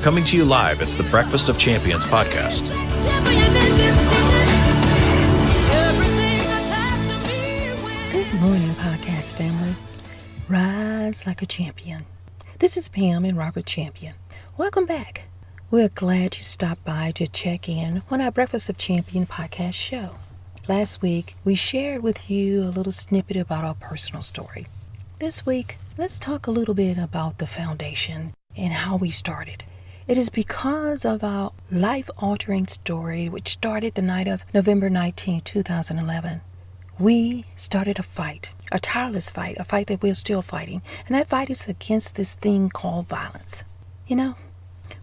Coming to you live, it's the Breakfast of Champions podcast. Good morning, podcast family. Rise like a champion. This is Pam and Robert Champion. Welcome back. We're glad you stopped by to check in on our Breakfast of Champion podcast show. Last week, we shared with you a little snippet about our personal story. This week, let's talk a little bit about the foundation and how we started. It is because of our life-altering story, which started the night of November 19, 2011. We started a fight, a tireless fight, a fight that we're still fighting. And that fight is against this thing called violence. You know,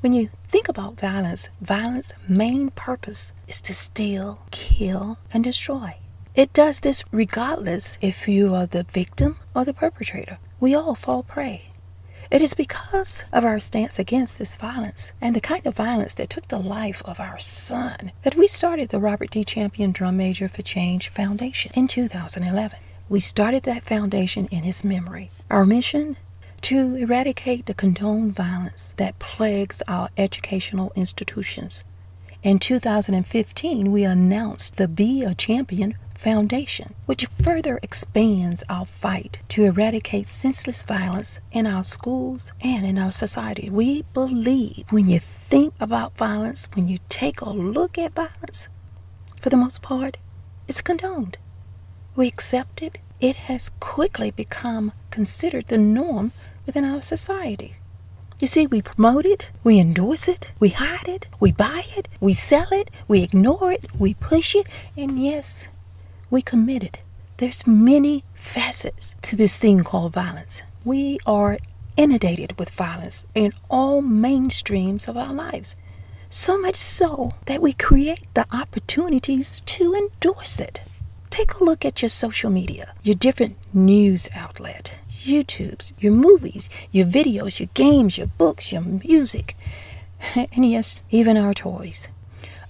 when you think about violence' main purpose is to steal, kill, and destroy. It does this regardless if you are the victim or the perpetrator. We all fall prey. It is because of our stance against this violence and the kind of violence that took the life of our son that we started the Robert D. Champion Drum Major for Change Foundation in 2011. We started that foundation in his memory. Our mission? To eradicate the condoned violence that plagues our educational institutions. In 2015, we announced the Be a Champion Foundation, which further expands our fight to eradicate senseless violence in our schools and in our society. We believe when you think about violence, when you take a look at violence, for the most part, it's condoned. We accept it. It has quickly become considered the norm within our society. You see, we promote it, we endorse it, we hide it, we buy it, we sell it, we ignore it, we push it, and yes, we commit it. There's many facets to this thing called violence. We are inundated with violence in all mainstreams of our lives. So much so that we create the opportunities to endorse it. Take a look at your social media, your different news outlet, YouTubes, your movies, your videos, your games, your books, your music, and yes, even our toys.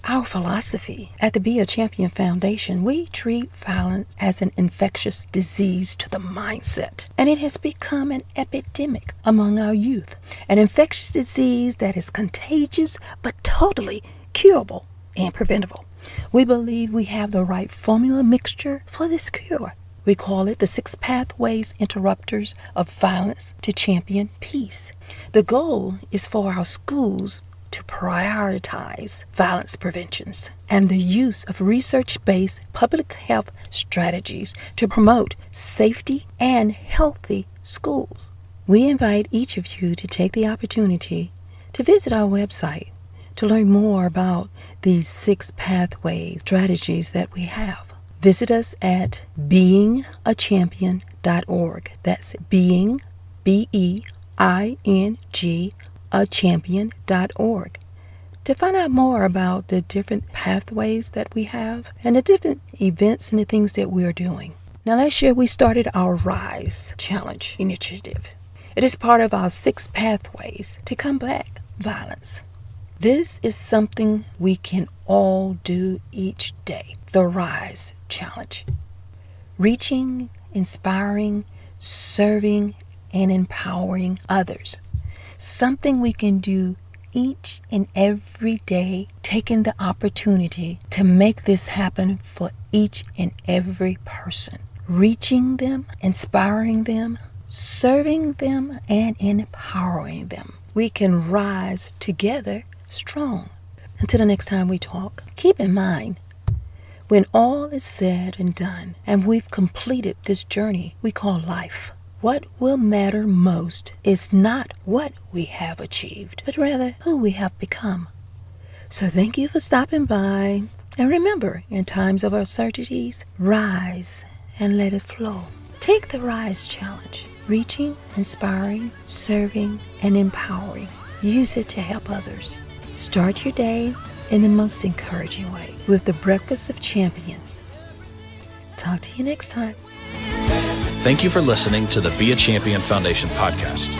Our philosophy at the Be a Champion Foundation, we treat violence as an infectious disease to the mindset. And it has become an epidemic among our youth. An infectious disease that is contagious but totally curable and preventable. We believe we have the right formula mixture for this cure. We call it the 6 pathways interrupters of violence to champion peace. The goal is for our schools to prioritize violence preventions and the use of research-based public health strategies to promote safety and healthy schools. We invite each of you to take the opportunity to visit our website to learn more about these 6 pathways strategies that we have. Visit us at beingachampion.org. That's being, B-E-I-N-G, achampion.org to find out more about the different pathways that we have and the different events and the things that we're doing. Now, last year we started our R.I.S.E challenge initiative. It is part of our 6 pathways to combat violence. This is something we can all do each day. The R.I.S.E challenge. Reaching, inspiring, serving, and empowering others. Something we can do each and every day, taking the opportunity to make this happen for each and every person. Reaching them, inspiring them, serving them, and empowering them. We can rise together strong. Until the next time we talk, keep in mind, when all is said and done, and we've completed this journey we call life, what will matter most is not what we have achieved, but rather who we have become. So thank you for stopping by. And remember, in times of uncertainties, rise and let it flow. Take the R.I.S.E challenge, reaching, inspiring, serving, and empowering. Use it to help others. Start your day in the most encouraging way with the Breakfast of Champions. Talk to you next time. Thank you for listening to the Be a Champion Foundation podcast.